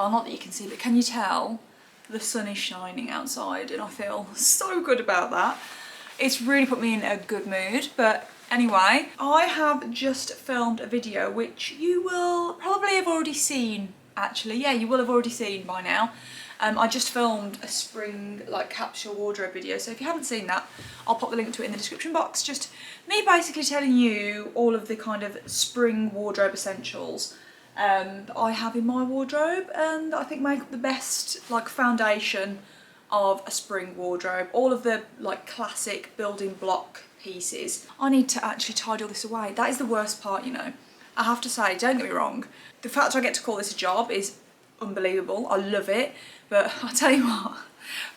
well, not that you can see, but can you tell? The sun is shining outside and I feel so good about that. It's really put me in a good mood. But anyway, I have just filmed a video which you will probably have already seen, actually. Yeah, you will have already seen by now. I just filmed a spring like capsule wardrobe video, so if you haven't seen that, I'll pop the link to it in the description box. Just me basically telling you all of the kind of spring wardrobe essentials that I have in my wardrobe and that I think make up the best like foundation of a spring wardrobe. All of the like classic building block pieces. I need to actually tidy all this away. That is the worst part, you know. I have to say, don't get me wrong, the fact that I get to call this a job is unbelievable. I love it, but I tell you what,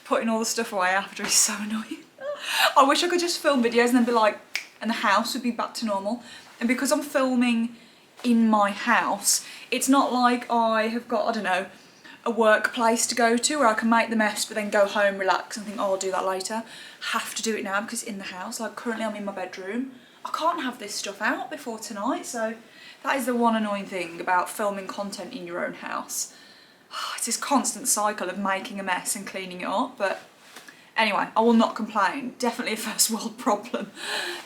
putting all the stuff away after is so annoying. I wish I could just film videos and then be like, and the house would be back to normal. And because I'm filming in my house, it's not like I have got, I don't know, a workplace to go to where I can make the mess but then go home, relax and think, oh, I'll do that later. Have to do it now because it's in the house. Like currently I'm in my bedroom. I can't have this stuff out before tonight, so that is the one annoying thing about filming content in your own house. It's this constant cycle of making a mess and cleaning it up, but anyway, I will not complain. Definitely a first world problem.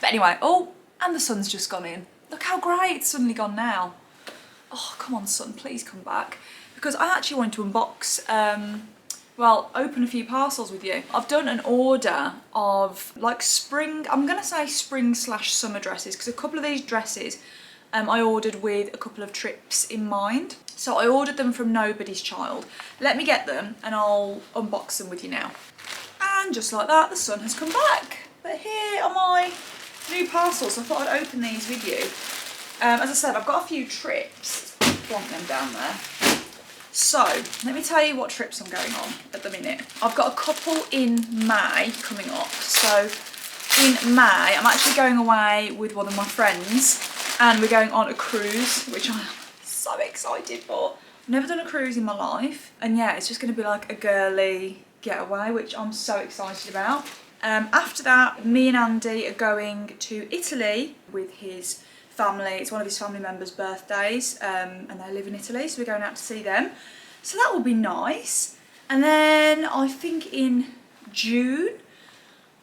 But anyway, oh, and the sun's just gone in. Look how grey it's suddenly gone now. Oh, come on sun, please come back. Because I actually wanted to unbox, well, open a few parcels with you. I've done an order of like spring, I'm gonna say spring/summer dresses, because a couple of these dresses I ordered with a couple of trips in mind. So I ordered them from Nobody's Child. Let me get them and I'll unbox them with you now. And just like that, the sun has come back. But here are my new parcels. I thought I'd open these with you. As I said, I've got a few trips. Plonk them down there. So, let me tell you what trips I'm going on at the minute. I've got a couple in May coming up. So, in May, I'm actually going away with one of my friends and we're going on a cruise, which I'm so excited for. I've never done a cruise in my life. And yeah, it's just going to be like a girly getaway, which I'm so excited about. After that, me and Andy are going to Italy with his family. It's one of his family members' birthdays and they live in Italy, so we're going out to see them. So that will be nice. And then I think in June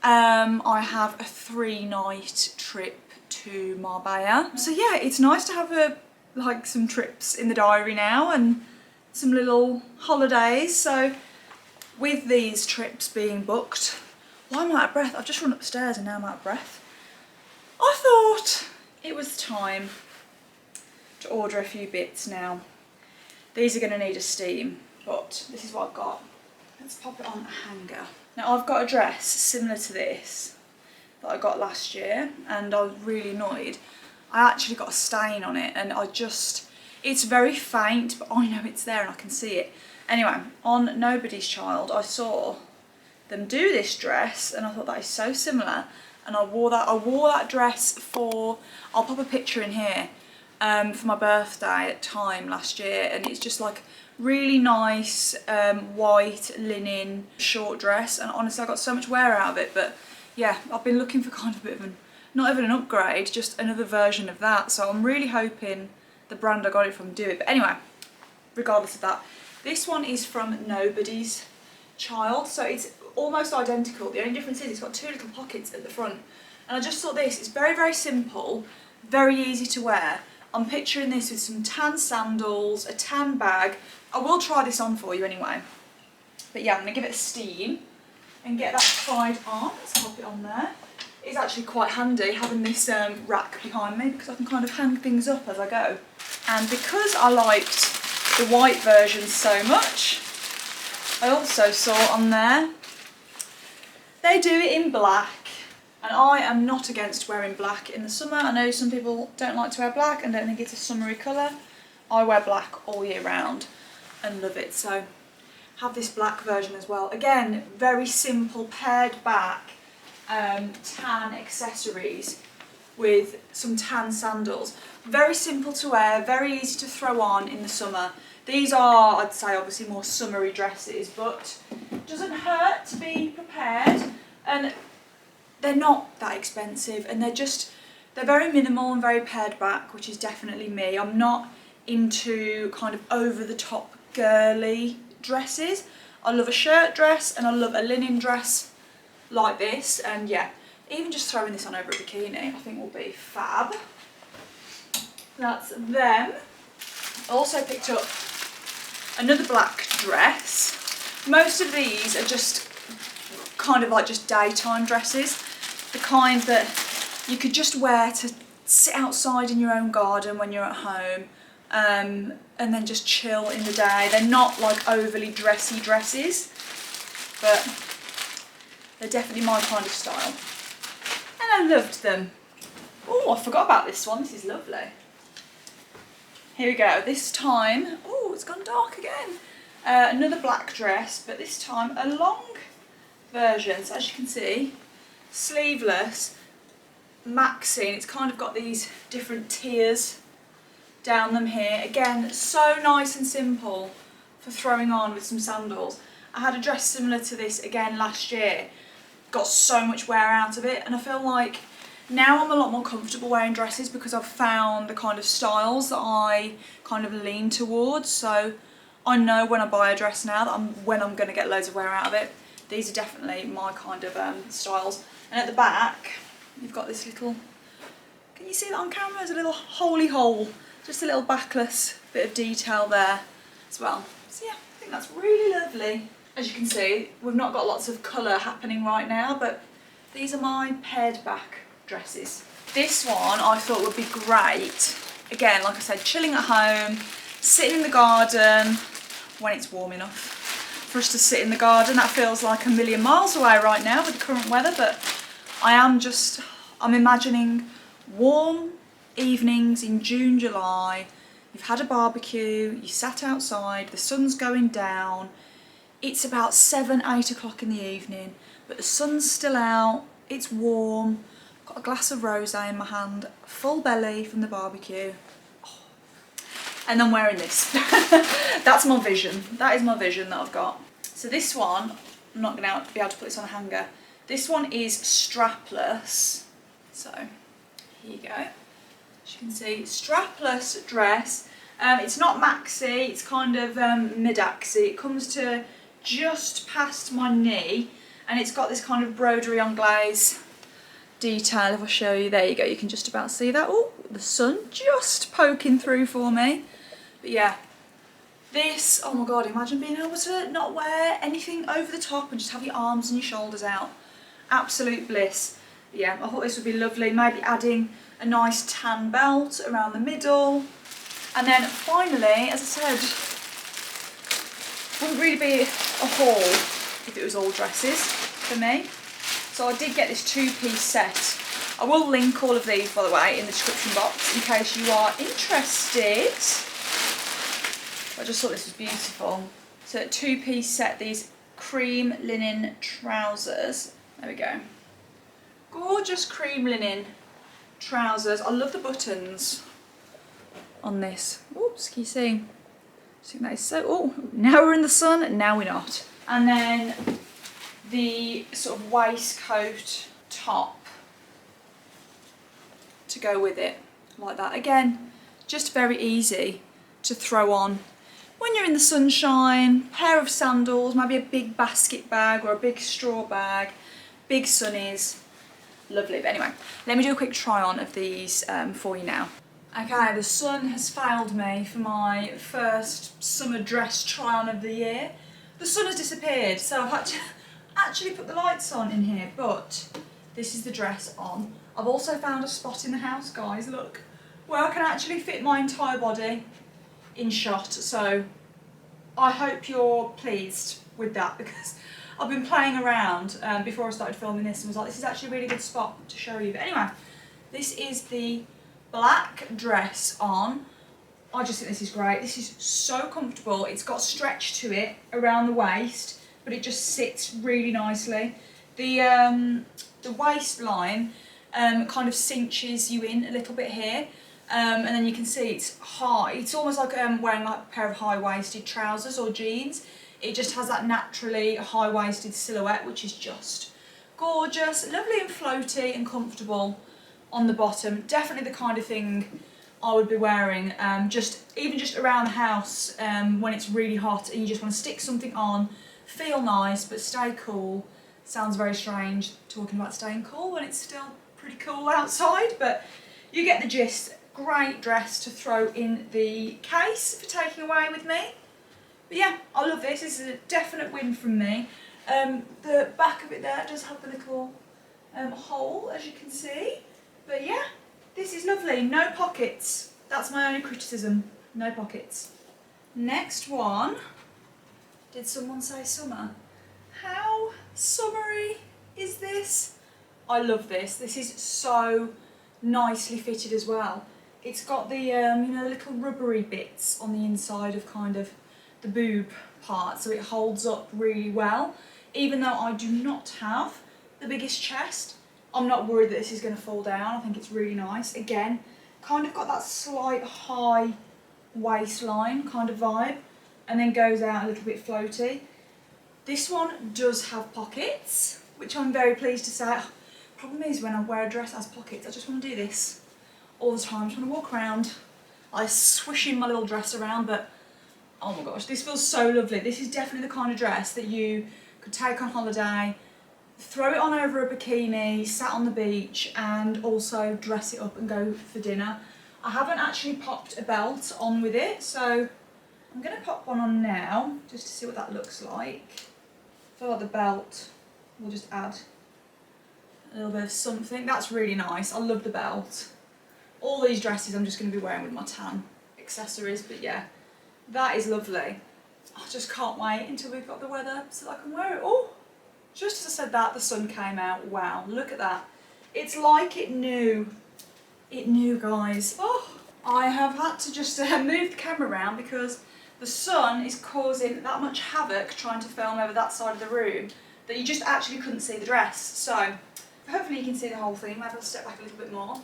I have a 3-night trip to Marbella. So yeah, it's nice to have like some trips in the diary now and some little holidays. So with these trips being booked, why am I out of breath? I've just run upstairs and now I'm out of breath. I thought it was time to order a few bits now. These are going to need a steam, but this is what I've got. Let's pop it on a hanger. Now I've got a dress similar to this that I got last year and I was really annoyed. I actually got a stain on it and it's very faint, but I know it's there and I can see it. Anyway, on Nobody's Child, I saw them do this dress and I thought that is so similar. And I wore that dress for, I'll pop a picture in here, for my birthday at Time last year, and it's just like really nice white linen short dress, and honestly I got so much wear out of it. But yeah, I've been looking for kind of a bit of not even an upgrade, just another version of that, so I'm really hoping the brand I got it from do it. But anyway, regardless of that, this one is from Nobody's Child, so it's almost identical. The only difference is it's got 2 little pockets at the front, and I just thought this is very, very simple, very easy to wear. I'm picturing this with some tan sandals, a tan bag. I will try this on for you anyway, but yeah, I'm going to give it a steam and get that tried on. Let's pop it on there. It's actually quite handy having this rack behind me because I can kind of hang things up as I go. And because I liked the white version so much, I also saw on there they do it in black, and I am not against wearing black in the summer. I know some people don't like to wear black and don't think it's a summery colour. I wear black all year round and love it, so have this black version as well. Again, very simple pared back tan accessories with some tan sandals. Very simple to wear, very easy to throw on in the summer. These are, I'd say, obviously more summery dresses, but it doesn't hurt to be prepared, and they're not that expensive, and they're very minimal and very pared back, which is definitely me. I'm not into kind of over the top girly dresses. I love a shirt dress and I love a linen dress like this, and yeah, even just throwing this on over a bikini I think will be fab. That's them. I also picked up another black dress. Most of these are just kind of like just daytime dresses, the kind that you could just wear to sit outside in your own garden when you're at home, and then just chill in the day. They're not like overly dressy dresses, but they're definitely my kind of style. And I loved them. Oh, I forgot about this one. This is lovely. Here we go. This time, oh, it's gone dark again. Another black dress, but this time a long version. So as you can see, sleeveless, maxi, and it's kind of got these different tiers down them here. Again, so nice and simple for throwing on with some sandals. I had a dress similar to this again last year. Got so much wear out of it, and I feel like now I'm a lot more comfortable wearing dresses because I've found the kind of styles that I kind of lean towards. So I know when I buy a dress now that when I'm going to get loads of wear out of it. These are definitely my kind of styles. And at the back, you've got this little, can you see that on camera? There's a little holy hole, just a little backless bit of detail there as well. So yeah, I think that's really lovely. As you can see, we've not got lots of colour happening right now, but these are my pared back dresses. This one I thought would be great. Again, like I said, chilling at home, sitting in the garden when it's warm enough for us to sit in the garden. That feels like a million miles away right now with the current weather, but I'm imagining warm evenings in June, July. You've had a barbecue, you sat outside, the sun's going down. It's about 7, 8 o'clock in the evening, but the sun's still out, it's warm, got a glass of rosé in my hand, full belly from the barbecue, oh. And I'm wearing this. That's my vision. That is my vision that I've got. So this one, I'm not going to be able to put this on a hanger. This one is strapless. So here you go. As you can see, strapless dress. It's not maxi, it's kind of mid-axi. It comes to just past my knee, and it's got this kind of broderie on glaze detail. If I show you, there you go, you can just about see that. Oh, the sun just poking through for me. But yeah, this, oh my god, imagine being able to not wear anything over the top and just have your arms and your shoulders out. Absolute bliss. But yeah, I thought this would be lovely. Maybe adding a nice tan belt around the middle. And then finally, as I said, wouldn't really be a haul if it was all dresses for me. So I did get this 2-piece set. I will link all of these, by the way, in the description box in case you are interested. I just thought this was beautiful. So a 2-piece set, these cream linen trousers. There we go. Gorgeous cream linen trousers. I love the buttons on this. Oops, can you see? I think that is so, oh, now we're in the sun and now we're not. And then the sort of waistcoat top to go with it, like that. Again, just very easy to throw on when you're in the sunshine. Pair of sandals, maybe a big basket bag or a big straw bag, big sunnies. Lovely. But anyway, let me do a quick try on of these for you now. Okay, the sun has failed me for my first summer dress try on of the year. The sun has disappeared, so I've had to actually put the lights on in here, but this is the dress on. I've also found a spot in the house, guys, look, where I can actually fit my entire body in shot, so I hope you're pleased with that, because I've been playing around before I started filming this and was like, this is actually a really good spot to show you. But anyway, this is the black dress on. I just think this is great. This is so comfortable. It's got stretch to it around the waist, but it just sits really nicely. The waistline kind of cinches you in a little bit here, and then you can see it's high. It's almost like wearing like a pair of high-waisted trousers or jeans. It just has that naturally high-waisted silhouette, which is just gorgeous, lovely and floaty and comfortable on the bottom. Definitely the kind of thing I would be wearing even just around the house when it's really hot and you just want to stick something on, feel nice but stay cool. Sounds very strange talking about staying cool when it's still pretty cool outside, but you get the gist. Great dress to throw in the case for taking away with me. But yeah, I love this. This is a definite win from me. The back of it there does have the little hole, as you can see. But yeah, this is lovely. No pockets. That's my only criticism. No pockets. Next one. Did someone say summer? How summery is this? I love this. This is so nicely fitted as well. It's got the you know, little rubbery bits on the inside of kind of the boob part, so it holds up really well. Even though I do not have the biggest chest, I'm not worried that this is going to fall down. I think it's really nice. Again, kind of got that slight high waistline kind of vibe, and then goes out a little bit floaty. This one does have pockets, which I'm very pleased to say. Problem is, when I wear a dress that has pockets, I just want to do this all the time. I just want to walk around, I swishing my little dress around, but oh my gosh, this feels so lovely. This is definitely the kind of dress that you could take on holiday, throw it on over a bikini, sat on the beach, and also dress it up and go for dinner. I haven't actually popped a belt on with it, so I'm going to pop one on now, just to see what that looks like. I feel like the belt will just add a little bit of something. That's really nice. I love the belt. All these dresses I'm just going to be wearing with my tan accessories, but yeah, that is lovely. I just can't wait until we've got the weather so that I can wear it. Oh, just as I said that, the sun came out. Wow, look at that. It's like it knew. It knew, guys. Oh, I have had to just move the camera around because the sun is causing that much havoc trying to film over that side of the room that you just actually couldn't see the dress. So hopefully you can see the whole thing. Maybe I'll step back a little bit more.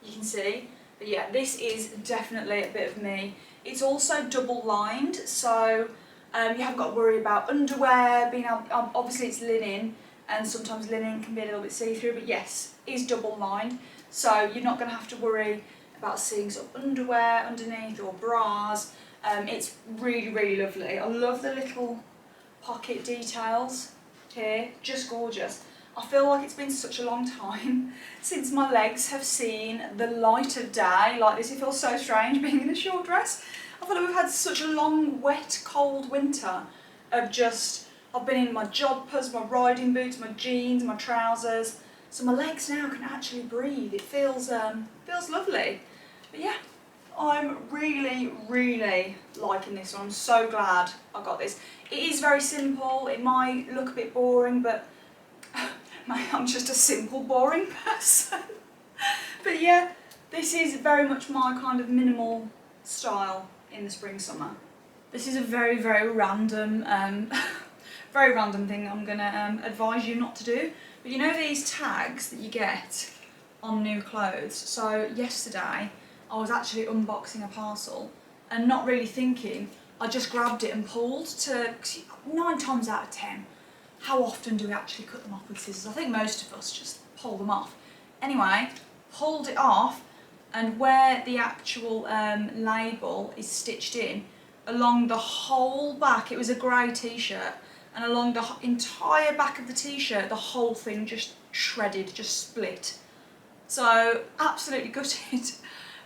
You can see. But yeah, this is definitely a bit of me. It's also double lined, so you haven't got to worry about underwear being obviously it's linen, and sometimes linen can be a little bit see-through, but yes, it is double lined, so you're not going to have to worry about seeing sort of underwear underneath or bras. It's really, really lovely. I love the little pocket details here, just gorgeous. I feel like it's been such a long time since my legs have seen the light of day like this. It feels so strange being in a short dress. I feel like we've had such a long, wet, cold winter of just, I've been in my jodhpurs, my riding boots, my jeans, my trousers. So my legs now can actually breathe. It feels lovely. But yeah, I'm really, really liking this one. I'm so glad I got this. It is very simple. It might look a bit boring, but I'm just a simple, boring person. But yeah, this is very much my kind of minimal style in the spring, summer. This is a very, very random, very random thing I'm gonna advise you not to do. But you know these tags that you get on new clothes? So yesterday, I was actually unboxing a parcel and not really thinking, I just grabbed it and pulled to 9 times out of 10. How often do we actually cut them off with scissors? I think most of us just pull them off. Anyway, pulled it off, and where the actual label is stitched in, along the whole back, it was a grey t-shirt, and along the entire back of the t-shirt, the whole thing just shredded, just split. So, absolutely gutted.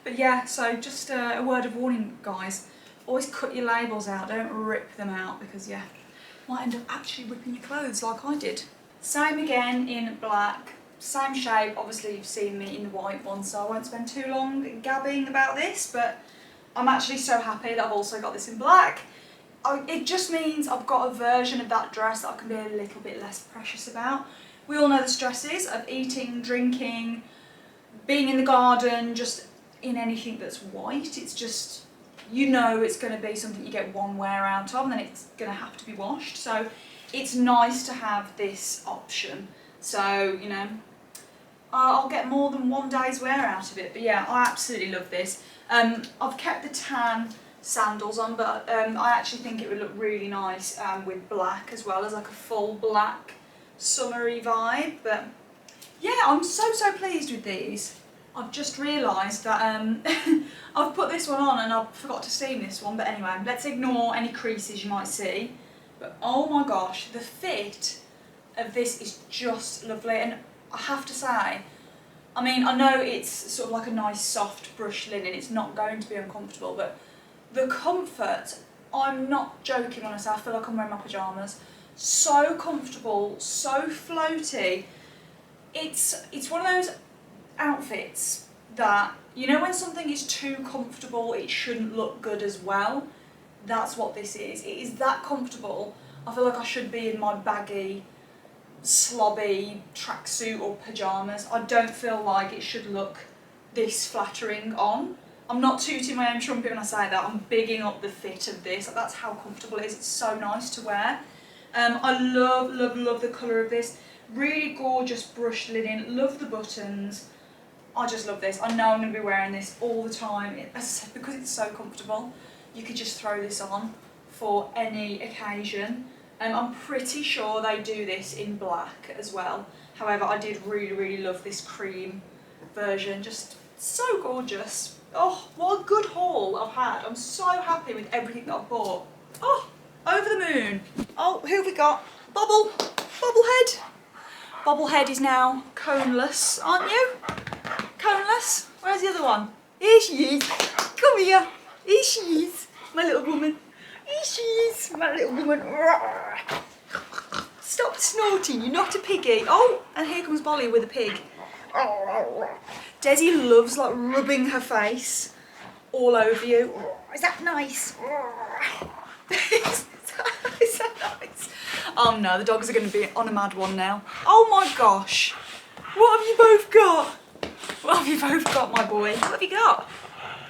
But yeah, so just a word of warning, guys. Always cut your labels out, don't rip them out, because yeah, might end up actually ripping your clothes like I did. Same again in black, same shape. Obviously you've seen me in the white one, so I won't spend too long gabbing about this, but I'm actually so happy that I've also got this in black. It just means I've got a version of that dress that I can be a little bit less precious about. We all know the stresses of eating, drinking, being in the garden, just in anything that's white. It's just, you know it's going to be something you get one wear out of and then it's going to have to be washed. So it's nice to have this option. So, you know, I'll get more than one day's wear out of it. But yeah, I absolutely love this. I've kept the tan sandals on, but I actually think it would look really nice with black as well, as like a full black summery vibe. But yeah, I'm so pleased with these. I've just realised that I've put this one on and I forgot to steam this one, but anyway, let's ignore any creases you might see. But oh my gosh, the fit of this is just lovely, and I have to say, I mean, I know it's sort of like a nice soft brush linen, it's not going to be uncomfortable, but the comfort, I'm not joking when I say I feel like I'm wearing my pyjamas. So comfortable, so floaty. It's one of those outfits that, you know when something is too comfortable it shouldn't look good as well? That's what this is. It is that comfortable. I feel like I should be in my baggy, slobby tracksuit or pyjamas. I don't feel like it should look this flattering on. I'm not tooting my own trumpet when I say that, I'm bigging up the fit of this. That's how comfortable it is. It's so nice to wear. I love, love, love the colour of this. Really gorgeous brushed linen, love the buttons. I just love this. I know I'm going to be wearing this all the time. As I said, because it's so comfortable, you could just throw this on for any occasion. I'm pretty sure they do this in black as well. However, I did really, really love this cream version. Just so gorgeous. Oh, what a good haul I've had. I'm so happy with everything that I've bought. Oh, over the moon. Oh, who have we got? Bobblehead. Bobblehead is now coneless, aren't you? Coneless. Where's the other one? Here she is. Come here. Here she is, my little woman. Here she is, my little woman. Stop snorting, you're not a piggy. Oh, and here comes Bolly with a pig. Desi loves like rubbing her face all over you. Is that nice? Is that nice? Oh no, the dogs are going to be on a mad one now. Oh my gosh. What have you both got? What have you both got, my boy? What have you got?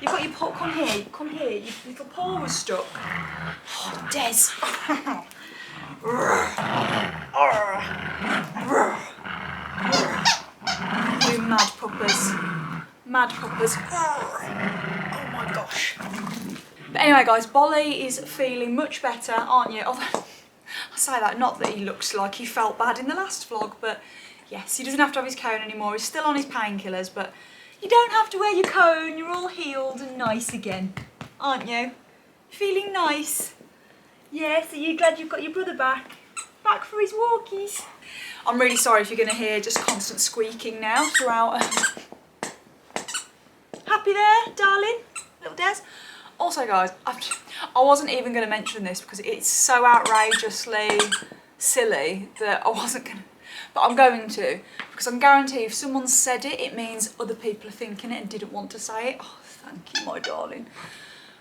You've got your paw. Come here. Come here. Your little paw was stuck. Oh, Des. You mad puppers. Mad puppers. Oh my gosh. But anyway, guys, Bolly is feeling much better, aren't you? Although, I say that, not that he looks like he felt bad in the last vlog, but yes, he doesn't have to have his cone anymore. He's still on his painkillers, but you don't have to wear your cone. You're all healed and nice again, aren't you? Feeling nice? Yes, are you glad you've got your brother back? Back for his walkies? I'm really sorry if you're going to hear just constant squeaking now throughout. Happy there, darling? Little Des? Also, guys, I wasn't even going to mention this because it's so outrageously silly that I wasn't going to. But I'm going to, because I can guarantee if someone said it, it means other people are thinking it and didn't want to say it. Oh, thank you, my darling.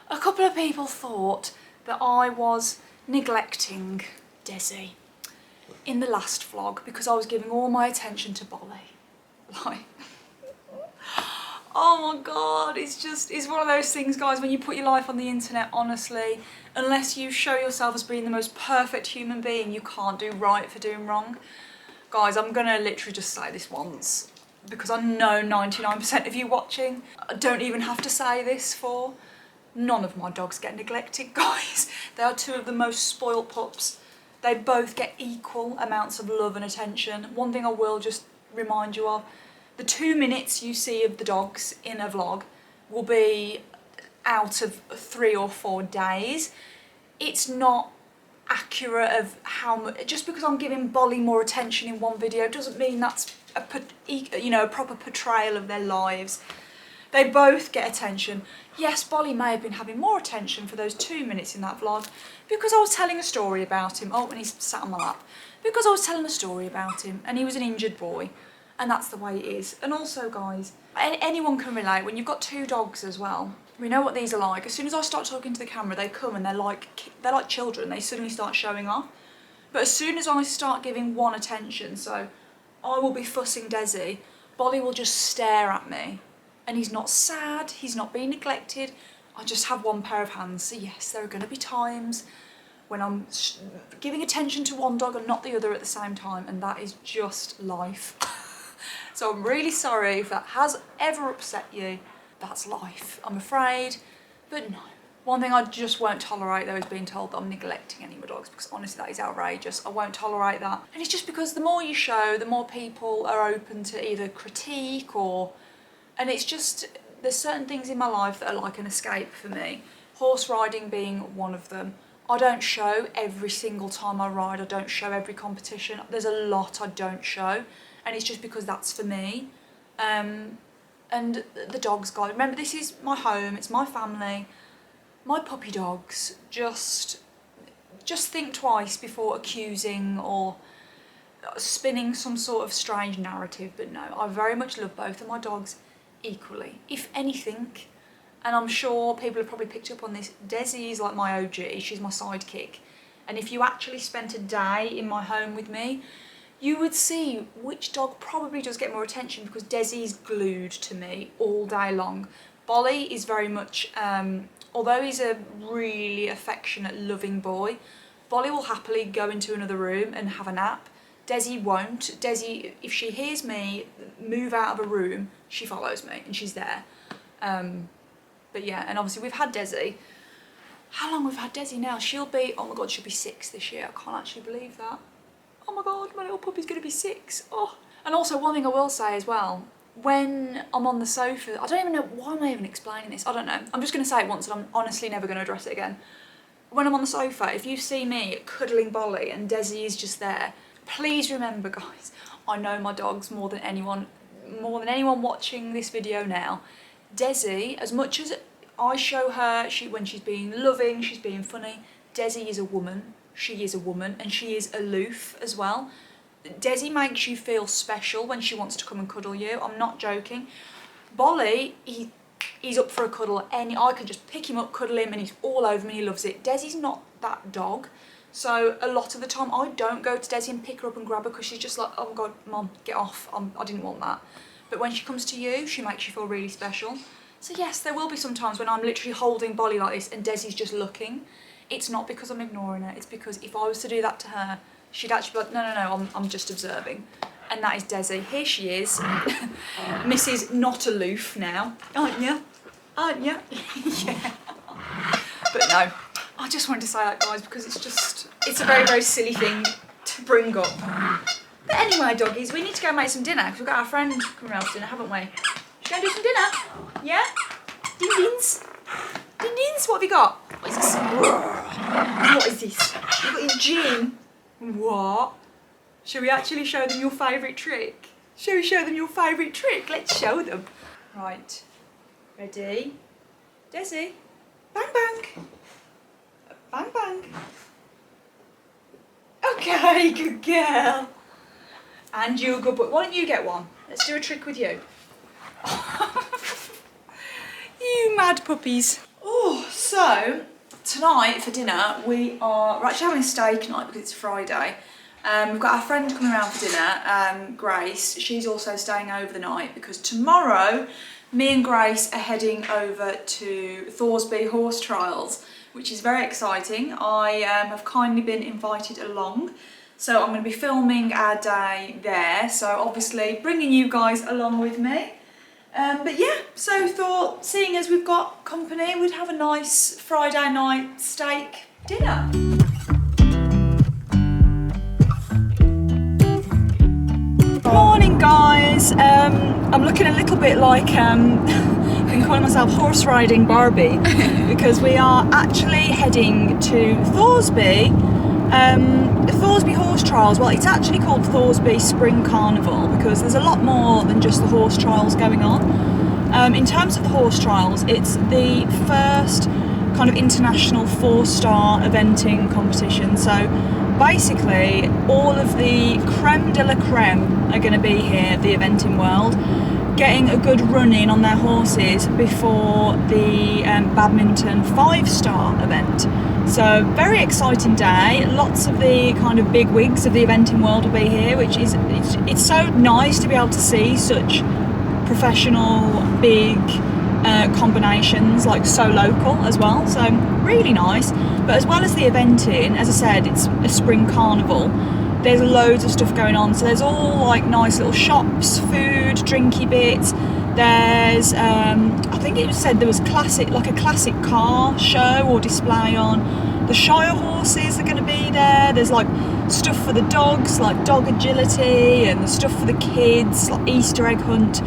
A couple of people thought that I was neglecting Desi in the last vlog because I was giving all my attention to Bolly. Like, oh my God, it's one of those things, guys, when you put your life on the internet, honestly, unless you show yourself as being the most perfect human being, you can't do right for doing wrong. Guys, I'm going to literally just say this once, because I know 99% of you watching, I don't even have to say this for. None of my dogs get neglected, guys. They are two of the most spoilt pups. They both get equal amounts of love and attention. One thing I will just remind you of, the 2 minutes you see of the dogs in a vlog will be out of 3 or 4 days. It's not accurate of how much, just because I'm giving Bolly more attention in one video doesn't mean that's a proper portrayal of their lives. They both get attention. Yes, Bolly may have been having more attention for those 2 minutes in that vlog because I was telling a story about him. Oh, and he's sat on my lap. Because I was telling a story about him and he was an injured boy, and that's the way it is. And also, guys, anyone can relate when you've got 2 dogs as well. We know what these are like. As soon as I start talking to the camera, they come and they're like children. They suddenly start showing off. But as soon as I start giving one attention, so I will be fussing Desi, Bolly will just stare at me. And he's not sad, he's not being neglected. I just have one pair of hands. So yes, there are going to be times when I'm giving attention to one dog and not the other at the same time. And that is just life. So I'm really sorry if that has ever upset you. That's life, I'm afraid, but no. One thing I just won't tolerate though is being told that I'm neglecting any of my dogs, because honestly that is outrageous. I won't tolerate that. And it's just because the more you show, the more people are open to either critique or And it's just, there's certain things in my life that are like an escape for me. Horse riding being one of them. I don't show every single time I ride. I don't show every competition. There's a lot I don't show, and it's just because that's for me. And the dogs, guys. Remember, this is my home. It's my family. My puppy dogs. Just think twice before accusing or spinning some sort of strange narrative. But no, I very much love both of my dogs equally, if anything. And I'm sure people have probably picked up on this. Desi is like my OG, she's my sidekick. And if you actually spent a day in my home with me, you would see which dog probably does get more attention, because Desi is glued to me all day long. Bolly is very much, although he's a really affectionate, loving boy, Bolly will happily go into another room and have a nap. Desi won't. Desi, if she hears me move out of a room, she follows me and she's there. But yeah, and obviously we've had Desi. How long we've had Desi now? She'll be, oh my God, she'll be 6 this year. I can't actually believe that. Oh my God, my little puppy's gonna be 6. Oh. And also one thing I will say as well, when I'm on the sofa, I don't even know, why am I even explaining this? I don't know. I'm just gonna say it once and I'm honestly never gonna address it again. When I'm on the sofa, if you see me cuddling Bolly and Desi is just there, please remember, guys, I know my dogs more than anyone watching this video now. Desi, as much as I show her when she's being loving, she's being funny, Desi is a woman. She is a woman, and she is aloof as well. Desi makes you feel special when she wants to come and cuddle you. I'm not joking. Bolly, he's up for a cuddle. I can just pick him up, cuddle him, and he's all over me. He loves it. Desi's not that dog. So a lot of the time I don't go to Desi and pick her up and grab her, because she's just like, oh my God, Mom, get off. I didn't want that. But when she comes to you, she makes you feel really special. So yes, there will be some times when I'm literally holding Bolly like this and Desi's just looking. It's not because I'm ignoring her. It's because if I was to do that to her, she'd actually be like, no, I'm just observing. And that is Desi. Here she is, Mrs. Not Aloof now. Aren't you? Aren't you? Yeah. But no, I just wanted to say that, guys, because it's a very, very silly thing to bring up. But anyway, doggies, we need to go make some dinner, because we've got our friend coming around for dinner, haven't we? Should we go do some dinner? Yeah? Din-dins? Din-dins, what have you got? What is this? What is this? You've got your gin. What? Shall we actually show them your favourite trick? Shall we show them your favourite trick? Let's show them. Right. Ready? Desi. Bang, bang. Bang, bang. Okay, good girl. And you're a good boy. Why don't you get one? Let's do a trick with you. You mad puppies. Oh, so tonight for dinner we're actually having steak night because it's Friday. We've got our friend coming around for dinner, Grace. She's also staying over the night because tomorrow me and Grace are heading over to Thorsby horse trials, which is very exciting. I have kindly been invited along. So I'm going to be filming our day there, so obviously bringing you guys along with me. But yeah, so thought, seeing as we've got company, we'd have a nice Friday night steak dinner. Morning, guys. I'm looking a little bit like I've been calling myself horse riding Barbie because we are actually heading to Thoresby. Thorsby horse trials, well, it's actually called Thorsby Spring Carnival because there's a lot more than just the horse trials going on. In terms of the horse trials, it's the first kind of international 4-star eventing competition. So basically all of the creme de la creme are going to be here, the eventing world, getting a good run in on their horses before the badminton 5-star event. So very exciting day. Lots of the kind of big wigs of the eventing world will be here, which is it's so nice to be able to see such professional big combinations, like so local as well. So really nice. But as well as the eventing, as I said, it's a spring carnival. There's loads of stuff going on. So there's all like nice little shops, food, drinky bits. There's I think it said there was a classic car show or display on. The Shire horses are going to be there. There's like stuff for the dogs, like dog agility, and the stuff for the kids, like Easter egg hunt.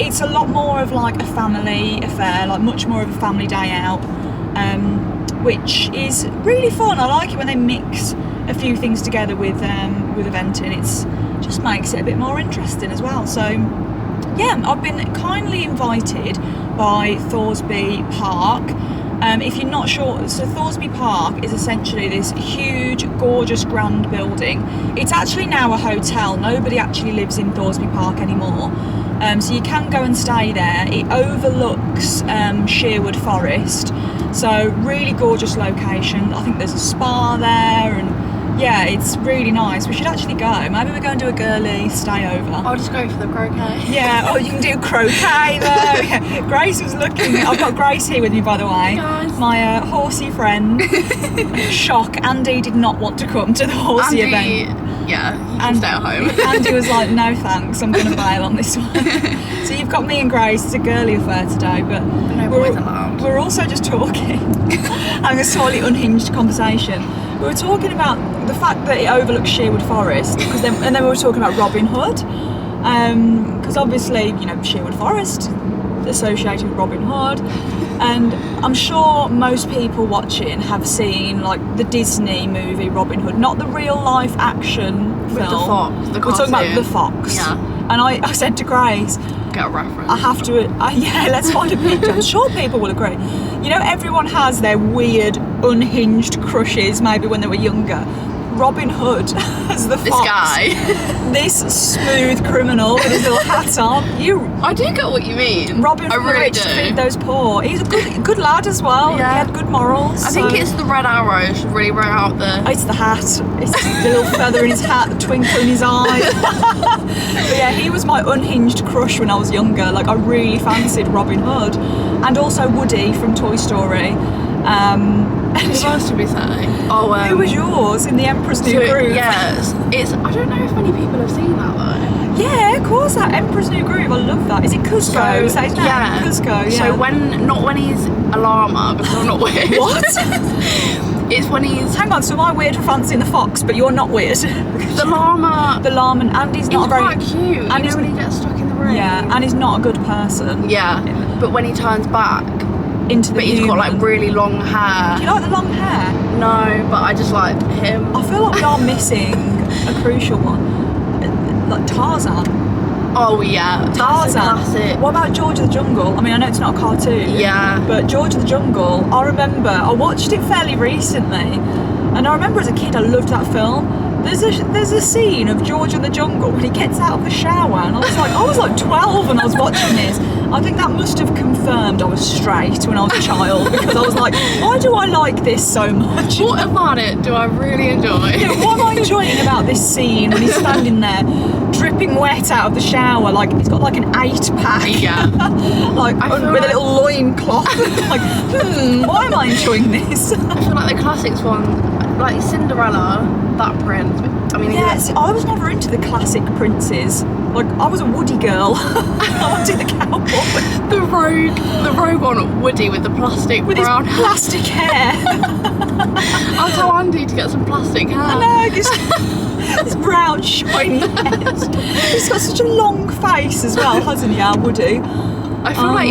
it's a lot more of like a family affair, like much more of a family day out, which is really fun. I like it when they mix a few things together with eventing. It's just makes it a bit more interesting as well. So yeah, I've been kindly invited by Thorsby Park. If you're not sure, so Thorsby Park is essentially this huge, gorgeous, grand building. It's actually now a hotel. Nobody actually lives in Thorsby Park anymore. So you can go and stay there. It overlooks Sherwood Forest. So really gorgeous location. I think there's a spa there, and yeah, it's really nice. We should actually go. Maybe we're going to do a girly stay over. I'll just go for the croquet. Yeah, or you can do croquet though. Yeah. Grace was looking. I've got Grace here with me, by the way. Hey guys. My horsey friend. Shock. Andy did not want to come to the horsey event. Yeah, you can stay at home. Andy was like, no thanks, I'm going to bail on this one. So you've got me and Grace. It's a girly affair today, but No boys allowed. we're also just talking, having a slightly unhinged conversation. We were talking about the fact that it overlooks Sherwood Forest, and then we were talking about Robin Hood, because obviously, you know, Sherwood Forest associated with Robin Hood, and I'm sure most people watching have seen like the Disney movie Robin Hood, not the real life action film. With the fox, the We're talking about the fox. Yeah. And I said to Grace, Get a reference. I have to, yeah, let's find a picture. I'm sure people will agree. You know, everyone has their weird, unhinged crushes, maybe when they were younger. Robin Hood as the This fox. guy. This smooth criminal with his little hat on. I do get what you mean. Robin I from the really Rich to do. Feed Those Poor. He's a good lad as well. Yeah. He had good morals. I think it's the red arrows really bring out the... It's the hat. It's the little feather in his hat, the twinkle in his eye. But yeah, he was my unhinged crush when I was younger. Like, I really fancied Robin Hood. And also Woody from Toy Story. Who else did we say? Oh, who was yours in The Emperor's New Groove? Yes. I don't know if many people have seen that though. Yeah, of course, that Emperor's New Groove. I love that. Is it Cusco? Is that his name? Yeah. Cusco, yeah. So not when he's a llama, because I'm not weird. What? It's when he's... Hang on, so am I weird for fancying the fox, but you're not weird? The llama... The llama, and Andy's not He's a very... quite cute. And You know when he gets stuck in the ring? Yeah, and he's not a good person. Yeah, but when he turns back... Into the But he's got like human. really long hair. Do you like the long hair? No, but I just like him. I feel like we are missing a crucial one. Like Tarzan. Oh yeah, that's a Tarzan. classic. What about George of the Jungle? I mean, I know it's not a cartoon. Yeah. But George of the Jungle, I remember, I watched it fairly recently, and I remember as a kid I loved that film. There's a scene of George in the Jungle when he gets out of the shower, and I was like 12 when I was watching this. I think that must have confirmed I was straight when I was a child, because I was like, why do I like this so much? What about it do I really enjoy? Yeah, what am I enjoying about this scene when he's standing there dripping wet out of the shower, like he's got like an 8-pack, Yeah. like I feel with a like- little loincloth. Like, why am I enjoying this? I feel like the classics one, like Cinderella, that prince. I mean, Yeah, see, I was never into the classic princes. Like, I was a Woody girl. I wanted the cowboy the rogue one, Woody with the plastic with his brown hair. plastic hair. I'll tell Andy to get some plastic hair. I know, this brown shiny head. He's got such a long face as well, hasn't he, our Woody? I feel like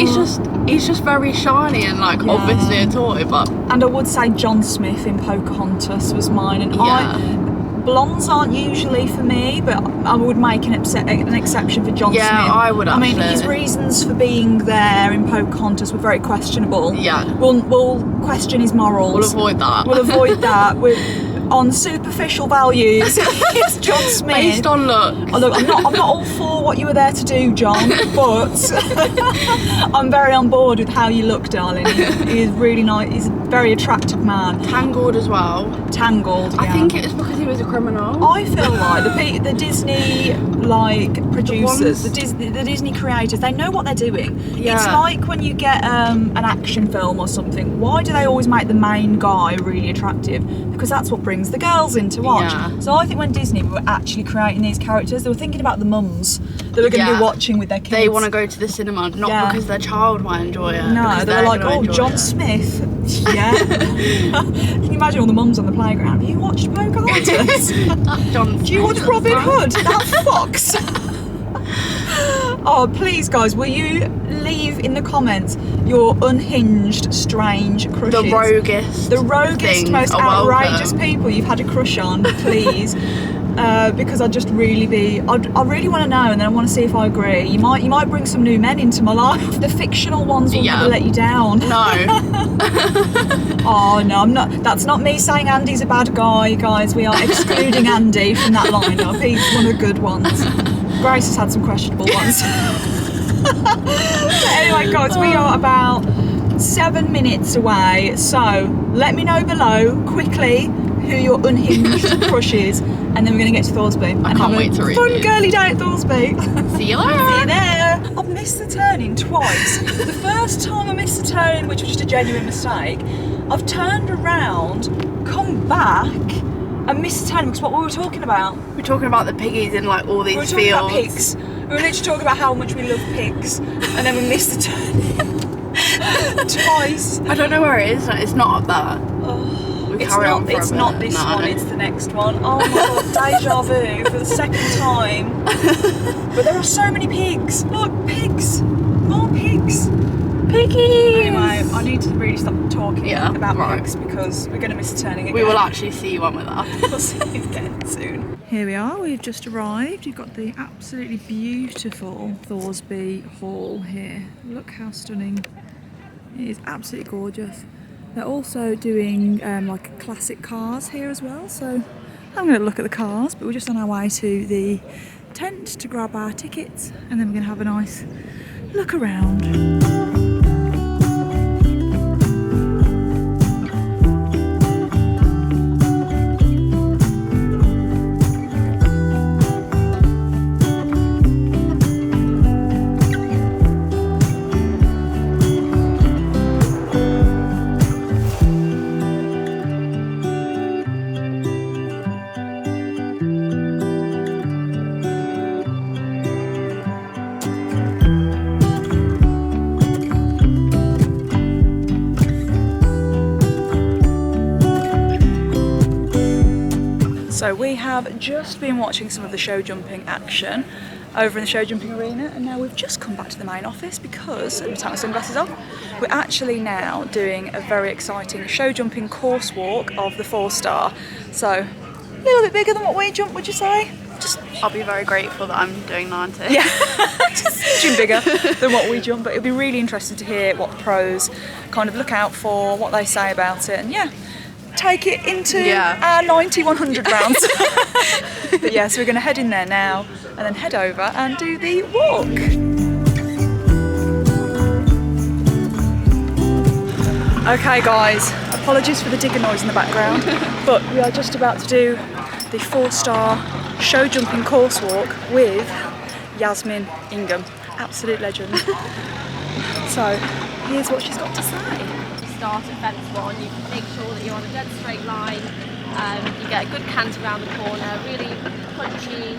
he's just very shiny and like Yeah. obviously a toy, but And I would say John Smith in Pocahontas was mine. And Yeah. blondes aren't usually for me, but I would make an exception for John Yeah, Smith. I would I mean, actually. his reasons for being there in Pocahontas were very questionable. Yeah. We'll question his morals. we'll avoid that. We'll avoid that. On superficial values, it's John Smith. Based on look. Oh, look, I'm not all for what you were there to do, John, but I'm very on board with how you look, darling. He is really nice. He's a very attractive man. Tangled as well. Tangled. I yeah. think it was because he was a criminal. I feel like the Disney producers, ones- the Disney creators, they know what they're doing. Yeah. It's like when you get an action film or something. Why do they always make the main guy really attractive? Because that's what brings the girls in to watch. Yeah. So I think when Disney were actually creating these characters, they were thinking about the mums that were going to Yeah. be watching with their kids. They want to go to the cinema, not Yeah. because their child might enjoy it. No, because they were they're like, gonna oh, enjoy John it. Smith. Yeah. You can imagine all the mums on the playground. Have you watched Pocahontas? John Do you watch Smith, Robin that's Hood? That fox. Oh, please, guys, will you leave in the comments your unhinged, strange crushes? The roguest. The roguest, most outrageous people you've had a crush on, please. Because I'd just really I really want to know, and then I want to see if I agree. You might bring some new men into my life. The fictional ones will never let you down. No. Oh no, I'm not. That's not me saying Andy's a bad guy, guys. We are excluding Andy from that lineup. He's one of the good ones. Grace has had some questionable ones. Anyway, guys, we are about 7 minutes away. So let me know below quickly who your unhinged crush is, and then we're going to get to Thorsby and can't have wait to a read fun these. girly day at Thorsby. See you later. See you there. I've missed the turning twice. The first time I missed the turning, which was just a genuine mistake, I've turned around, come back, and missed the turning because what we were talking about. We're talking about the piggies in like all these We were talking fields. about pigs. We were literally talking about how much we love pigs, and then we missed the turning twice. I don't know where it is. It's not up there. We carry on for a It's bit. not this No. one, it's the next one. Oh my god, deja vu for the second time. But there are so many pigs. Look, pigs. More pigs. Piggies! Anyway, I need to really stop talking about right. pigs because we're going to miss a turning again. We will actually see you when we're there. We'll see you again soon. Here we are, we've just arrived. You've got the absolutely beautiful Thorsby Hall here. Look how stunning. It is absolutely gorgeous. They're also doing like classic cars here as well, so I'm going to look at the cars, but we're just on our way to the tent to grab our tickets, and then we're going to have a nice look around. So we have just been watching some of the show jumping action over in the show jumping arena, and now we've just come back to the main office because, let me take my sunglasses off, we're actually now doing a very exciting show jumping course walk of the 4-star. So a little bit bigger than what we jump, would you say? I'll be very grateful that I'm doing 90. Yeah, just jump bigger than what we jump, but it'll be really interesting to hear what the pros kind of look out for, what they say about it, and yeah, take it into our 90, 100 rounds. But yeah, so we're going to head in there now and then head over and do the walk. Okay guys, apologies for the digger noise in the background, but we are just about to do the 4-star show jumping course walk with Yasmin Ingham, absolute legend. So here's what she's got to say. Start at fence 1, you make sure that you're on a dead straight line, you get a good cant around the corner, really punchy,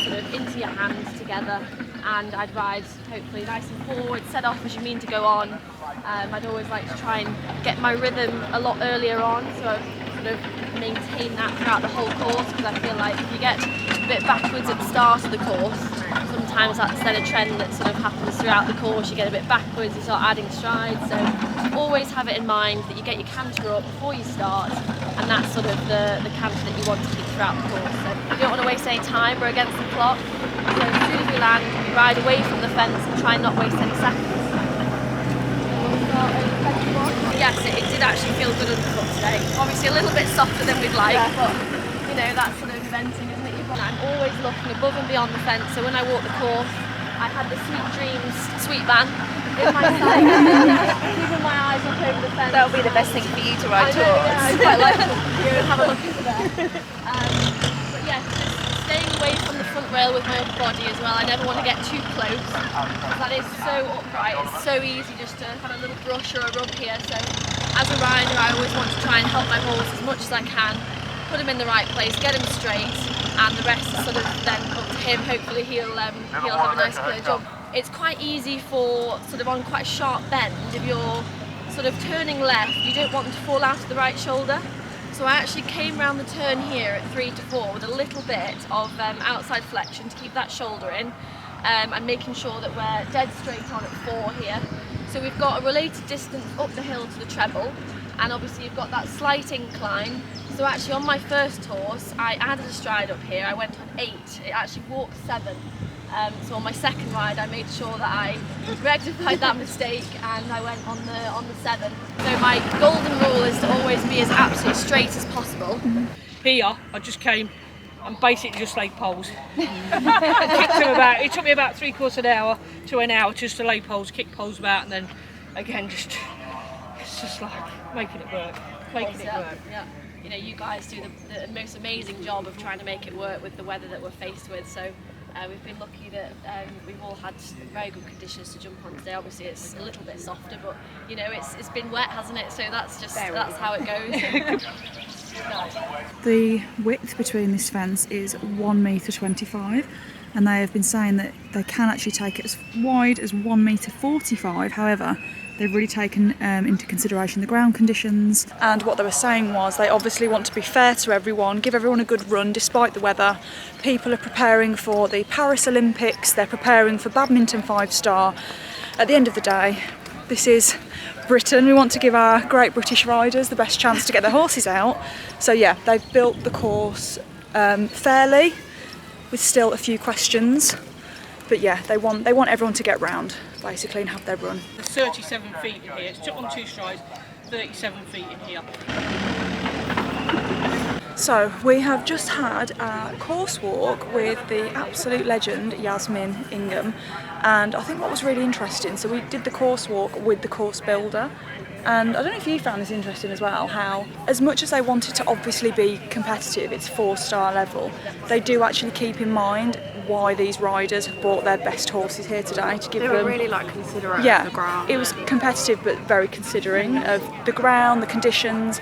sort of into your hands together, and I'd ride hopefully nice and forward, set off as you mean to go on. I'd always like to try and get my rhythm a lot earlier on, so I sort of maintain that throughout the whole course, because I feel like if you get a bit backwards at the start of the course, sometimes that's then a trend that sort of happens throughout the course. You get a bit backwards, you start adding strides, so always have it in mind that you get your canter up before you start, and that's sort of the canter that you want to keep throughout the course. So you don't want to waste any time, we're against the clock, so as soon as we land, we ride away from the fence and try and not waste any seconds. Yes, it did actually feel good underfoot today. Obviously a little bit softer than we'd like, but you know, that's sort of eventing, isn't it? I'm always looking above and beyond the fence, so when I walk the course, I had the Sweet Dreams sweet van in my sight, keeping my eyes up over the fence. That'll be the best thing for you to ride towards. Yeah, I quite like to have a look into there. But yeah, just staying away from the front rail with my upper body as well. I never want to get too close, because that is so upright. It's so easy just to have a little brush or a rub here. So as a rider, I always want to try and help my horse as much as I can, put him in the right place, get him straight, and the rest is sort of then up to him. Hopefully he'll have a nice clear job. It's quite easy for sort of on quite a sharp bend, if you're sort of turning left, you don't want them to fall out of the right shoulder. So I actually came round the turn here at 3 to 4 with a little bit of outside flexion to keep that shoulder in. and making sure that we're dead straight on at 4 here. So we've got a related distance up the hill to the treble, and obviously you've got that slight incline. So actually on my first horse, I added a stride up here. I went on 8. It actually walked 7. So on my second ride, I made sure that I rectified that mistake, and I went on the 7. So my golden rule is to always be as absolutely straight as possible. Here, I just came and basically just laid poles. It took me about 3/4 hour to an hour just to lay poles, kick poles about, and then again it's just like making it work. Yeah. You know, you guys do the most amazing job of trying to make it work with the weather that we're faced with. So we've been lucky that we've all had very good conditions to jump on today. Obviously it's a little bit softer, but you know, it's been wet, hasn't it? So that's how it goes. The width between this fence is 1.25 m, and they have been saying that they can actually take it as wide as 1.45 m. However, they've really taken into consideration the ground conditions, and what they were saying was they obviously want to be fair to everyone, give everyone a good run despite the weather. People are preparing for the Paris Olympics, they're preparing for badminton 5-star. At the end of the day, this is Britain. We want to give our great British riders the best chance to get their horses out. So yeah, they've built the course fairly, with still a few questions. But yeah, they want everyone to get round, basically, and have their run. There's 37 feet in here. It's took on 2 strides, 37 feet in here. So we have just had a course walk with the absolute legend Yasmin Ingham, and I think what was really interesting, so we did the course walk with the course builder, and I don't know if you found this interesting as well, how as much as they wanted to obviously be competitive, it's 4-star level, they do actually keep in mind why these riders have brought their best horses here today to give them... They were really like considerate yeah, of the ground. It was competitive but very considering of the ground, the conditions.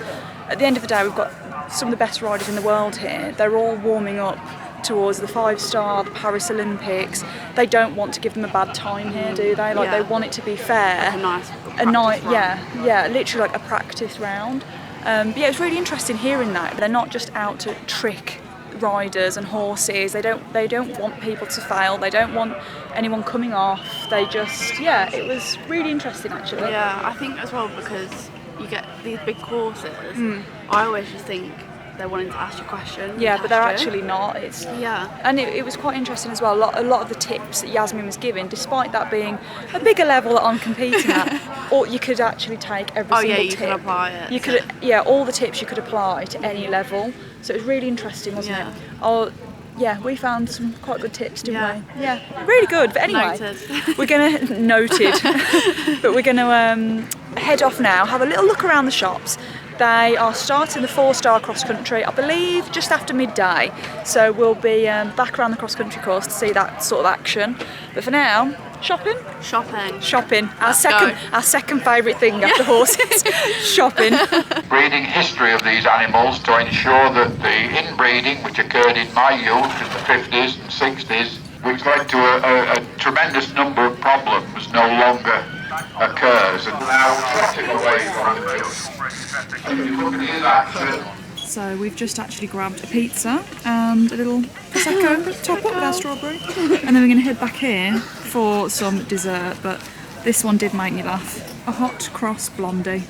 At the end of the day, we've got some of the best riders in the world here. They're all warming up towards the 5-star, the Paris Olympics. They don't want to give them a bad time here, do they? Like, they want it to be fair. Like a nice practice round. Yeah, literally like a practice round. But yeah, it's really interesting hearing that. They're not just out to trick riders and horses. They don't want people to fail. They don't want anyone coming off. They just, yeah, it was really interesting actually. Yeah, I think as well, because you get these big courses, I always just think they're wanting to ask you questions. Yeah, but they're actually not. It's yeah, and it was quite interesting as well. A lot of the tips that Yasmin was giving, despite that being a bigger level that I'm competing at, or you could actually take every single tip. You can apply it. You could, yeah, all the tips you could apply to any level. So it was really interesting, wasn't it? Oh, yeah, we found some quite good tips, didn't we? Yeah, really good. But anyway, we're gonna noted. But we're gonna head off now. Have a little look around the shops. They are starting the 4-star cross country, I believe, just after midday. So we'll be back around the cross country course to see that sort of action. But for now, shopping. Our second favourite thing after horses. Shopping. Breeding history of these animals to ensure that the inbreeding, which occurred in my youth in the 50s and 60s, which led to a tremendous number of problems, no longer occurs, and now trotting away from the field. If you look at his action. So we've just actually grabbed a pizza and a little prosecco top up with our strawberry, and then we're going to head back here for some dessert. But this one did make me laugh. A hot cross blondie.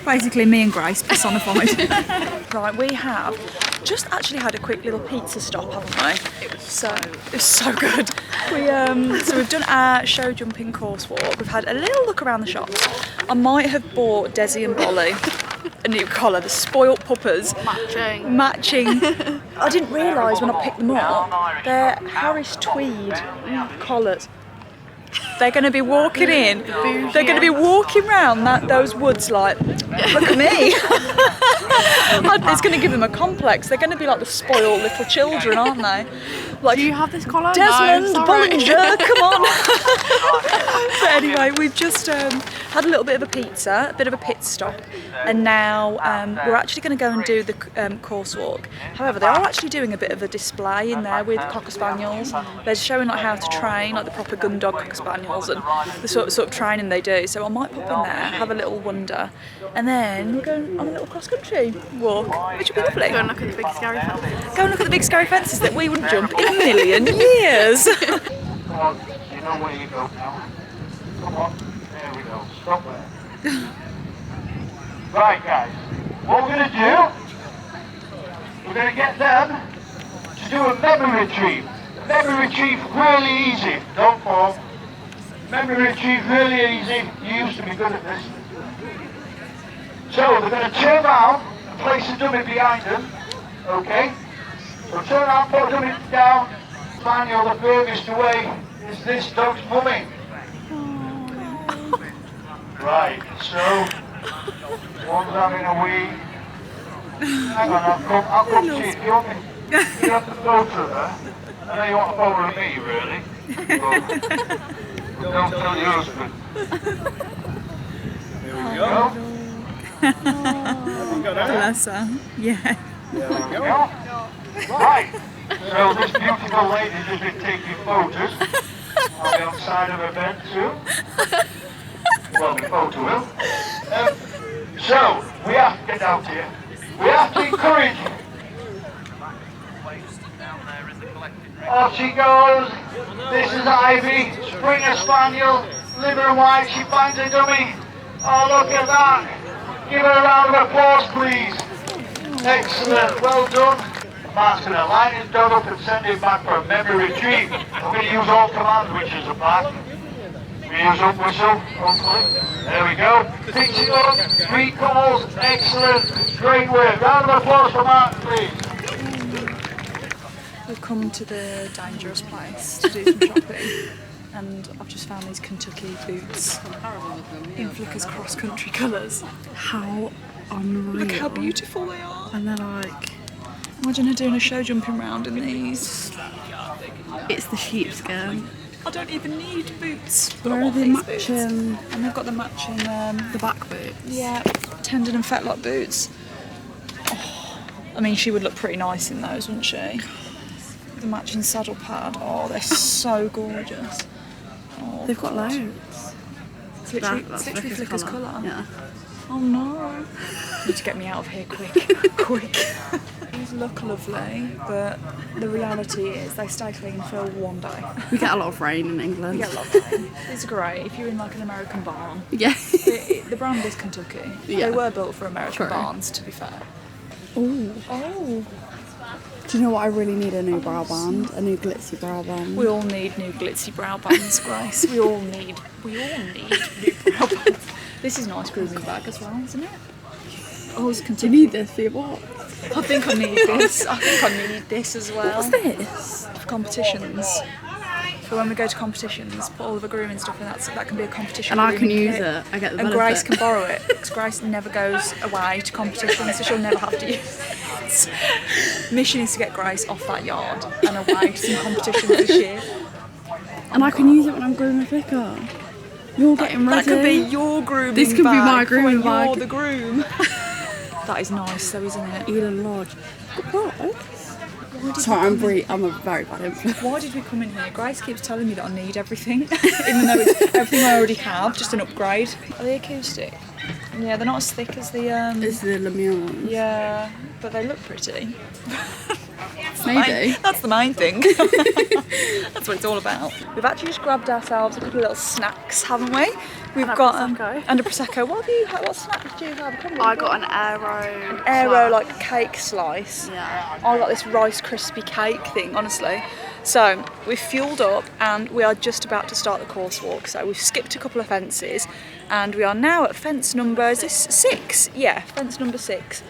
Basically me and Grace personified. Right, we have just actually had a quick little pizza stop, haven't we? It was so good. So we've done our show jumping course walk. We've had a little look around the shops. I might have bought Desi and Bolly a new collar, the spoilt puppers. Matching. I didn't realise when I picked them up, they're Harris tweed collars. They're going to be walking in. They're going to be walking around those woods like, look at me. It's going to give them a complex. They're going to be like the spoiled little children, aren't they? Like, do you have this collar? Desmond, no, Bollinger, come on. But anyway, we've just had a little bit of a pizza, a bit of a pit stop, and now we're actually going to go and do the course walk. However, they are actually doing a bit of a display in there with Cocker Spaniels. They're showing like how to train, like the proper gun dog Cocker Spaniel. animals and the sort of training they do. So I might pop in there, have a little wander, and then we're going on a little cross-country walk, which would be lovely. Go and look at the big scary fences. Go and look at the big scary fences that we wouldn't jump in a million years. Come on, you know where you go now. Come on, there we go, stop there. Right guys, what we're going to do, we're going to get them to do a memory retrieve. Memory retrieve really easy, don't fall. Memory retrieve really easy, you used to be good at this. So they're going to turn around and place the dummy behind them, okay? So turn around, put the dummy down. Manual, the furthest away is this dog's mummy. Right, so one's having a wee. Hang on, I'll come to you. If you want me, you have to photo her. I know you want to photo me, really. But don't tell your husband. Here we go. Bless her. Yeah. There we go. Right. So this beautiful lady has been taking photos on the outside of her bed too. Well, the photo will. So we have to get out here. We have to encourage. Off she goes. This is Ivy, Springer Spaniel, liver and white. She finds a dummy. Oh, look at that. Give her a round of applause, please. Excellent. Well done. Mark's going to line his dog up and send him back for a memory retrieve. We're going to use all command witches are back. We use up whistle, hopefully. There we go. Picks it up, 3 calls, excellent. Great work. Round of applause for Mark, please. We've come to the dangerous place to do some shopping, and I've just found these Kentucky boots in Flicker's cross-country colours. How unreal. Look how beautiful they are. And they're like, imagine her doing a show jumping around in these. It's the sheepskin. I don't even need boots. Where are they matching? And they've got the matching, The back boots. yeah, tendon and fetlock boots. Oh, I mean, she would look pretty nice in those, wouldn't she? The matching saddle pad. Oh, they're so gorgeous. Oh, They've got God. loads. It's literally, That's Flicker's Flicker's colour. Yeah. Oh no. Need to get me out of here quick. Quick. These look lovely, but the reality is they stay clean for 1 day. We get a lot of rain in England. You get a lot of rain. It's great if you're in like an American barn. Yeah. The brand is Kentucky. Yeah. They were built for American True. barns, to be fair. Ooh. Oh. Do you know what? I really need a new brow band, a new glitzy brow band. We all need new glitzy brow bands, Grace. We all need new brow bands. This is a nice grooming bag as well, isn't it? Oh, it's Do Kentucky. you need this for your what? I think I need this. I think I need this as well. What's this? For competitions. For when we go to competitions, put all of the grooming stuff in that can be a competition. And I can grooming use kit. it. I get the And benefit. Grace can borrow it because Grace never goes away to competitions, so she'll never have to use it. Mission is to get Grace off that yard and away to some competitions this year. And I can use it when I'm grooming Flicker. You're getting ready. That could be your grooming This could be bag my for grooming when you're bag. the groom. That is nice though, isn't it? Eden Lodge. Good Sorry, I'm a very bad influence. Why did we come in here? Grace keeps telling me that I need everything, even though it's everything I already have, just an upgrade. Are they acoustic? Yeah, they're not as thick as the It's the Lemure. yeah, but they look pretty. Maybe. That's the main thing. That's what it's all about. We've actually just grabbed ourselves a couple of little snacks, haven't we? We've got Prosecco. and a prosecco. What have you had? What snack did you have? I got an Aero. Aero like cake slice. Yeah. I got this Rice Krispie cake thing, honestly. So we've fueled up and we are just about to start the course walk. So we've skipped a couple of fences and we are now at fence number, is this 6? Yeah, fence number 6.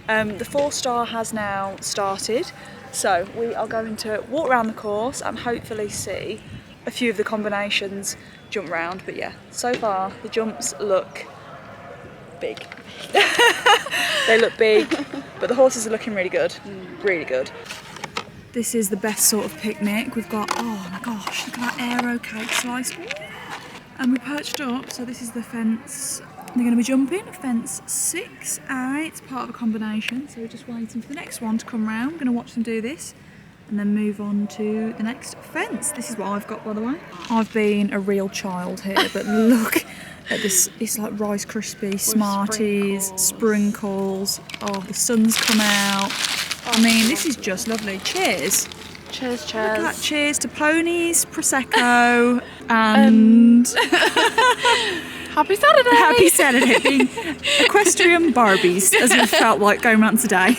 The 4-star has now started. So we are going to walk around the course and hopefully see a few of the combinations jump round. But yeah, so far the jumps look big. They look big, but the horses are looking really good, really good. This is the best sort of picnic. We've got, oh my gosh, look at that Aero cake slice. And we perched up, so this is the fence. They're going to be jumping, fence 6. It's part of a combination, so we're just waiting for the next one to come round. We're going to watch them do this. and then move on to the next fence. This is what I've got, by the way. I've been a real child here, but look at this. It's like Rice Krispies, Smarties, sprinkles. Oh, the sun's come out. I mean, this is just lovely. Cheers. Cheers, Look cheers. at that. Cheers to ponies, Prosecco, and Happy Saturday! happy Saturday. Being equestrian Barbies, as we felt like going around today.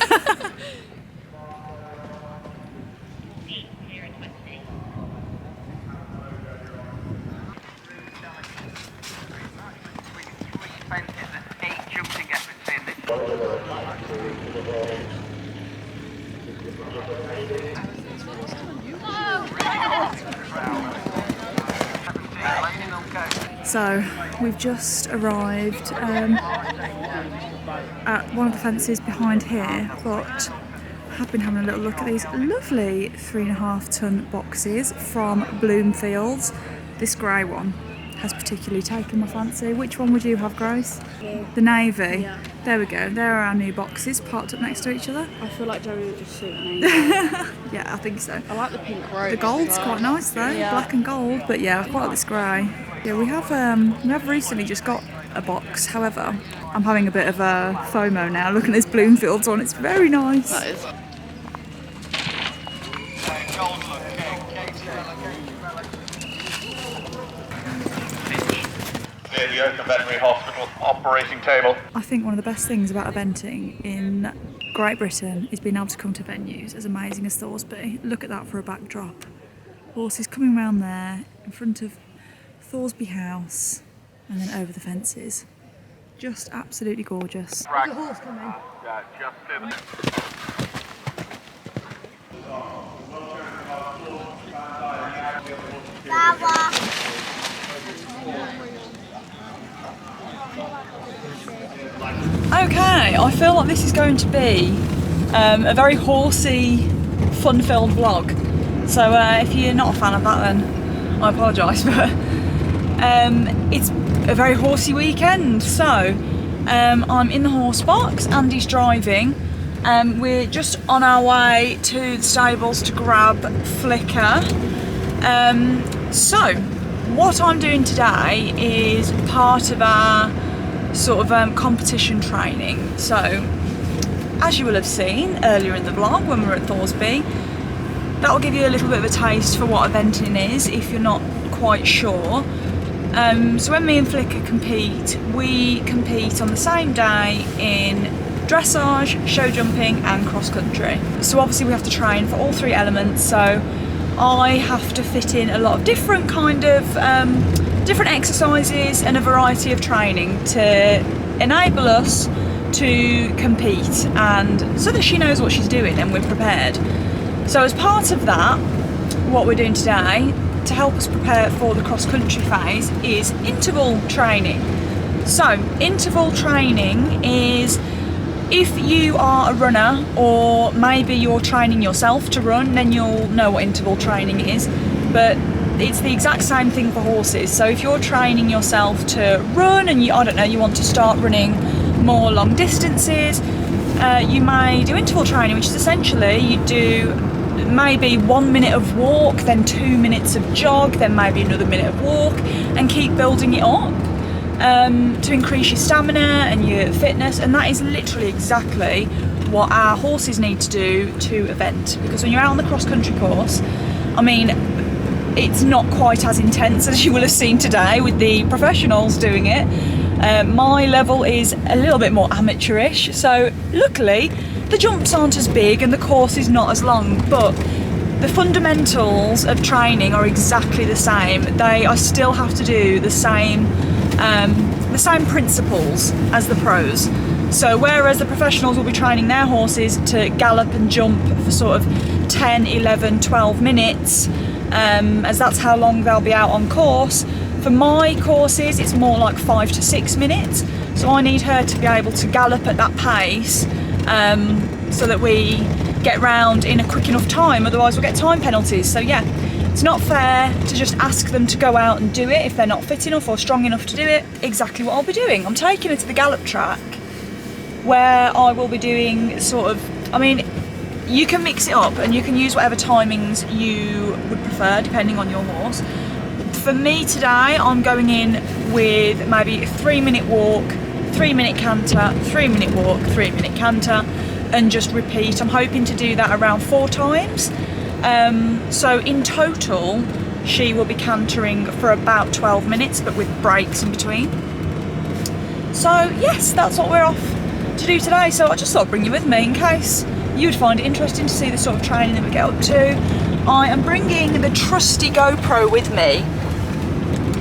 So we've just arrived at one of the fences behind here, but I have been having a little look at these lovely 3.5 ton boxes from Bloomfields. This grey one has particularly taken my fancy. Which one would you have, Grace? The navy? Yeah. There we go. There are our new boxes parked up next to each other. I feel like Joey would just suit me. Yeah, I think so. I like the pink rose. The gold's as well. quite nice though, Yeah. black and gold. But yeah, I quite like this grey. Yeah, we have recently just got a box. However, I'm having a bit of a FOMO now. Looking at this Bloomfields one, it's very nice. That is. Near the Oakham Veterinary Hospital operating table. I think one of the best things about eventing in Great Britain is being able to come to venues as amazing as Thorsby. Look at that for a backdrop. Horses coming round there in front of Thorsby House and then over the fences. Just absolutely gorgeous. Right. Yeah, just in. Okay, I feel like this is going to be a very horsey, fun-filled vlog. So if you're not a fan of that, then I apologise, but it's a very horsey weekend. So I'm in the horse box, Andy's driving. We're just on our way to the stables to grab Flicker. So what I'm doing today is part of our sort of competition training. So as you will have seen earlier in the vlog when we were at Thorsby, that will give you a little bit of a taste for what eventing is if you're not quite sure. So when me and Flicker compete, we compete on the same day in dressage, show jumping and cross country. So obviously we have to train for all three elements, so I have to fit in a lot of different kind of different exercises and a variety of training to enable us to compete, and so that she knows what she's doing and we're prepared. So as part of that, what we're doing today to help us prepare for the cross-country phase is interval training. So interval training is if you are a runner or maybe you're training yourself to run, then you'll know what interval training is, but it's the exact same thing for horses. So if you're training yourself to run and you want to start running more long distances, you may do interval training, which is essentially you do maybe 1 minute of walk, then 2 minutes of jog, then maybe another minute of walk, and keep building it up to increase your stamina and your fitness. And that is literally exactly what our horses need to do to event, because when you're out on the cross-country course, I mean, it's not quite as intense as you will have seen today with the professionals doing it. My level is a little bit more amateurish, so luckily the jumps aren't as big and the course is not as long, but the fundamentals of training are exactly the same. I still have to do the same principles as the pros. So whereas the professionals will be training their horses to gallop and jump for sort of 10, 11, 12 minutes, as that's how long they'll be out on course, for my courses it's more like 5 to 6 minutes. So I need her to be able to gallop at that pace so that we get round in a quick enough time, otherwise we'll get time penalties. So yeah, it's not fair to just ask them to go out and do it if they're not fit enough or strong enough to do it. Exactly what I'll be doing. I'm taking her to the gallop track where I will be doing sort of, I mean, you can mix it up and you can use whatever timings you would prefer depending on your horse. For me today, I'm going in with maybe a 3-minute walk, 3-minute canter, 3-minute walk, 3-minute canter, and just repeat. I'm hoping to do that around 4 times. So in total, she will be cantering for about 12 minutes, but with breaks in between. So yes, that's what we're off to do today. So I just thought I'd bring you with me in case you would find it interesting to see the sort of training that we get up to. I am bringing the trusty GoPro with me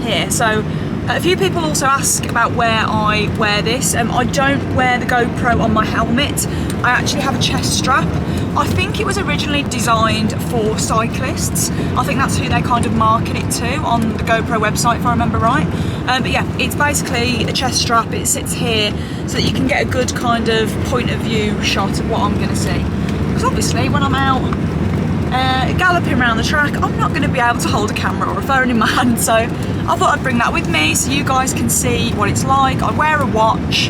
here. So a few people also ask about where I wear this. I don't wear the GoPro on my helmet. I actually have a chest strap. I think it was originally designed for cyclists. I think that's who they kind of market it to on the GoPro website, if I remember right. But yeah, it's basically a chest strap. It sits here so that you can get a good kind of point of view shot of what I'm going to see. Because obviously when I'm out galloping around the track, I'm not going to be able to hold a camera or a phone in my hand, so I thought I'd bring that with me so you guys can see what it's like. I wear a watch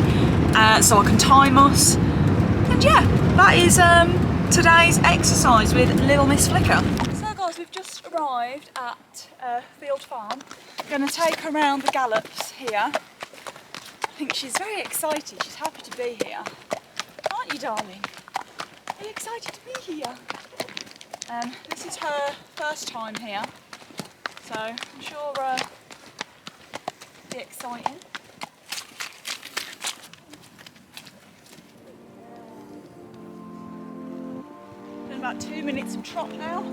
so I can time us, and yeah, that is today's exercise with Little Miss Flicker. So guys, we've just arrived at Field Farm. Going to take her around the gallops here. I think she's very excited, she's happy to be here. Aren't you, darling? Are you excited to be here? This is her first time here, so I'm sure it'll be exciting. Done about 2 minutes of trot now.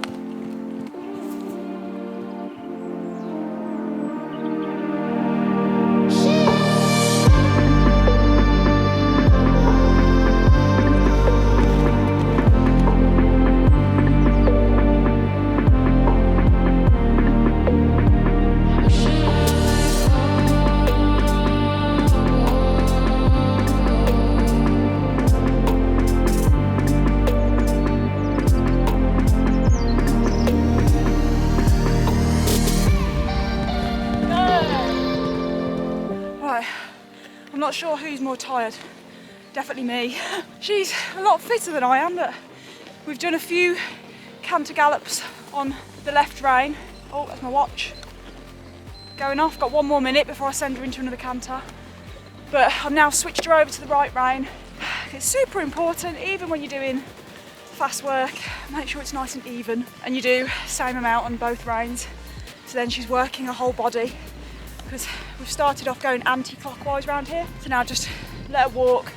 I'm not sure who's more tired, definitely me. She's a lot fitter than I am, but we've done a few canter gallops on the left rein. Oh, that's my watch going off. Got 1 more minute before I send her into another canter. But I've now switched her over to the right rein. It's super important, even when you're doing fast work, make sure it's nice and even, and you do same amount on both reins. So then she's working her whole body, because we've started off going anti-clockwise around here. So now just let her walk.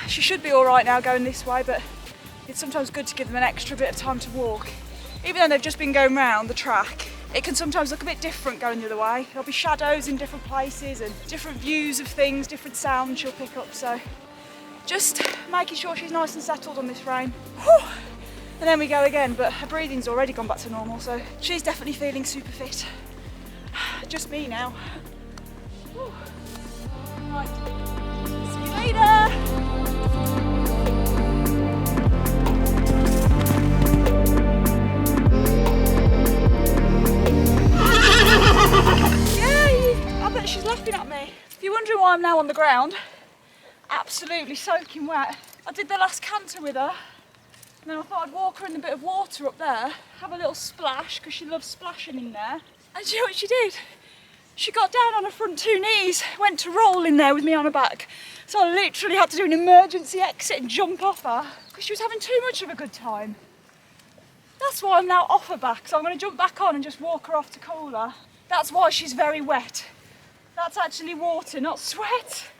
She should be all right now going this way, but it's sometimes good to give them an extra bit of time to walk. Even though they've just been going round the track, it can sometimes look a bit different going the other way. There'll be shadows in different places and different views of things, different sounds she'll pick up. So just making sure she's nice and settled on this rein. Whew. And then we go again, but her breathing's already gone back to normal, so she's definitely feeling super fit. Just me now. Whew. Right, see you later. Yay! I bet she's laughing at me. If you're wondering why I'm now on the ground, absolutely soaking wet. I did the last canter with her, and then I thought I'd walk her in a bit of water up there, have a little splash, because she loves splashing in there. And do you know what she did? She got down on her front 2 knees, went to roll in there with me on her back. So I literally had to do an emergency exit and jump off her, because she was having too much of a good time. That's why I'm now off her back, so I'm going to jump back on and just walk her off to cool her. That's why she's very wet. That's actually water, not sweat.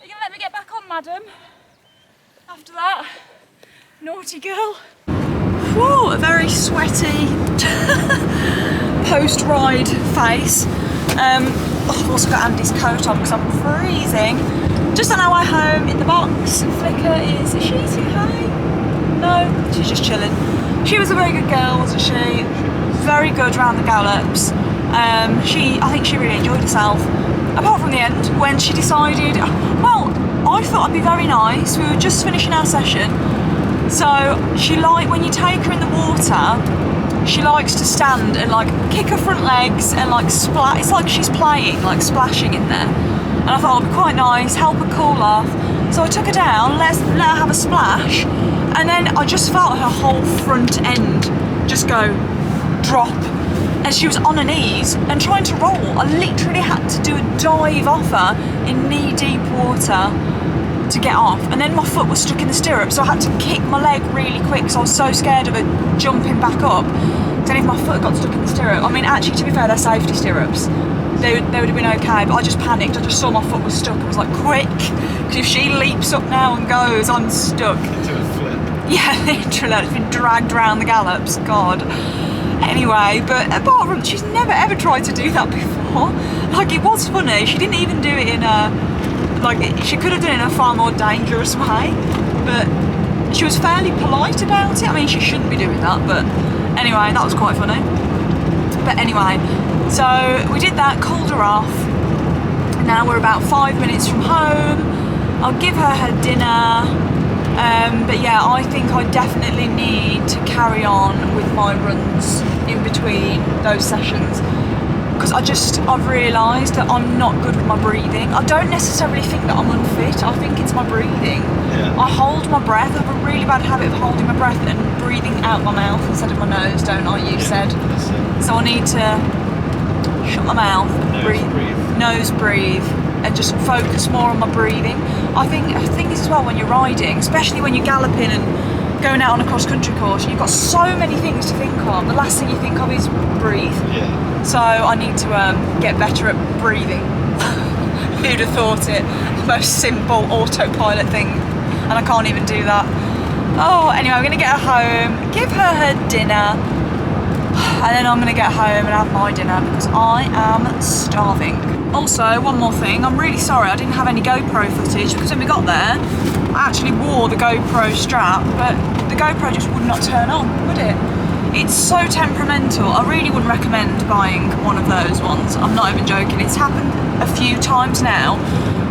Are you going to let me get back on, madam? After that, naughty girl. Whoa, a very sweaty post-ride face. I've also got Andy's coat on because I'm freezing. Just on our way home in the box, Flicker is she too high? No, she's just chilling. She was a very good girl, wasn't she? Very good around the gallops. I think she really enjoyed herself. Apart from the end, when she decided, well, I thought I'd be very nice. We were just finishing our session. So when you take her in the water, she likes to stand and like kick her front legs and like splash. It's like she's playing, like splashing in there. And I thought it'd be quite nice, help her cool off. So I took her down, let her have a splash. And then I just felt her whole front end just go drop. And she was on her knees and trying to roll. I literally had to do a dive off her in knee-deep water to get off. And then my foot was stuck in the stirrup, so I had to kick my leg really quick because I was so scared of her jumping back up. Then if my foot got stuck in the stirrup, I mean, actually, to be fair, they're safety stirrups. They would have been okay, but I just panicked. I just saw my foot was stuck. I was like, quick, because if she leaps up now and goes, I'm stuck. Into a flip. Yeah, literally, I've been dragged round the gallops, God. Anyway, but apart from, she's never ever tried to do that before. Like, it was funny. She didn't even do it in a, like, she could have done it in a far more dangerous way, but she was fairly polite about it. I mean, she shouldn't be doing that, but anyway, that was quite funny. But anyway, so we did that, called her off. Now we're about 5 minutes from home. I'll give her dinner. But yeah, I think I definitely need to carry on with my runs in between those sessions, because I've realised that I'm not good with my breathing. I don't necessarily think that I'm unfit, I think it's my breathing. Yeah. I hold my breath. I have a really bad habit of holding my breath and breathing out my mouth instead of my nose, don't I, you said? So I need to shut my mouth, nose breathe, and just focus more on my breathing. I think this as well when you're riding, especially when you're galloping and going out on a cross-country course, you've got so many things to think of. The last thing you think of is breathe. Yeah. So I need to get better at breathing. Who'd have thought it? The most simple autopilot thing, and I can't even do that. Oh, anyway, I'm gonna get her home, give her dinner, and then I'm gonna get home and have my dinner because I am starving. Also, one more thing, I'm really sorry I didn't have any GoPro footage because when we got there, I actually wore the GoPro strap, but the GoPro just would not turn on, would it? It's so temperamental. I really wouldn't recommend buying one of those ones. I'm not even joking. It's happened a few times now,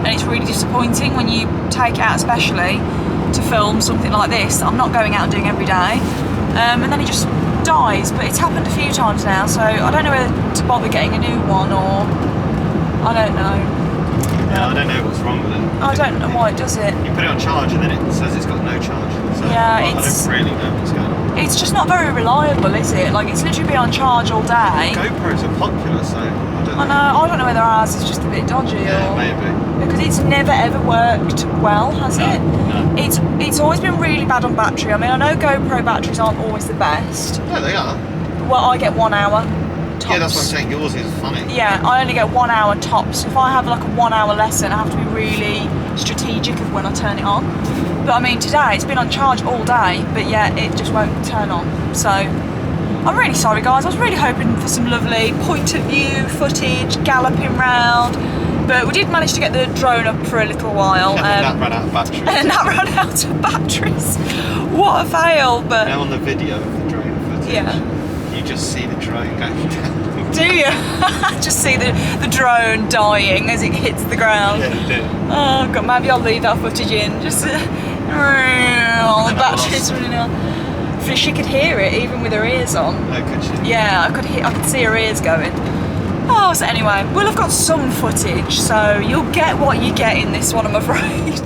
and it's really disappointing when you take it out especially to film something like this that I'm not going out and doing every day, and then it just dies. But it's happened a few times now, so I don't know whether to bother getting a new one or I don't know. Yeah, I don't know what's wrong with it. I don't know why it does it. You put it on charge and then it says it's got no charge. So Yeah, I don't really know what's going on. It's just not very reliable, is it? Like, it's literally been on charge all day. GoPros are popular, so I don't know whether ours is just a bit dodgy yeah, or maybe. because it's never ever worked well, has it? No. It's always been really bad on battery. I mean, I know GoPro batteries aren't always the best. Yeah, they are. Well, I get 1 hour tops. Yeah, that's what I'm saying. Yours is funny. Yeah, I only get 1 hour tops. If I have like a 1 hour lesson, I have to be really strategic of when I turn it on. But I mean, today it's been on charge all day, but yeah, it just won't turn on. So I'm really sorry, guys. I was really hoping for some lovely point of view footage, galloping round, but we did manage to get the drone up for a little while. And that ran out of batteries. And that ran out of batteries. What a fail! But now on the video of the drone footage, yeah, you just see the drone going down. do you? Just see the drone dying as it hits the ground. Yeah, you do. Oh god, maybe I'll leave that footage in. Just the batteries running out. If she could hear it even with her ears on. Oh, could she? Yeah, I could see her ears going. Oh, so anyway, we'll have got some footage, so you'll get what you get in this one, I'm afraid.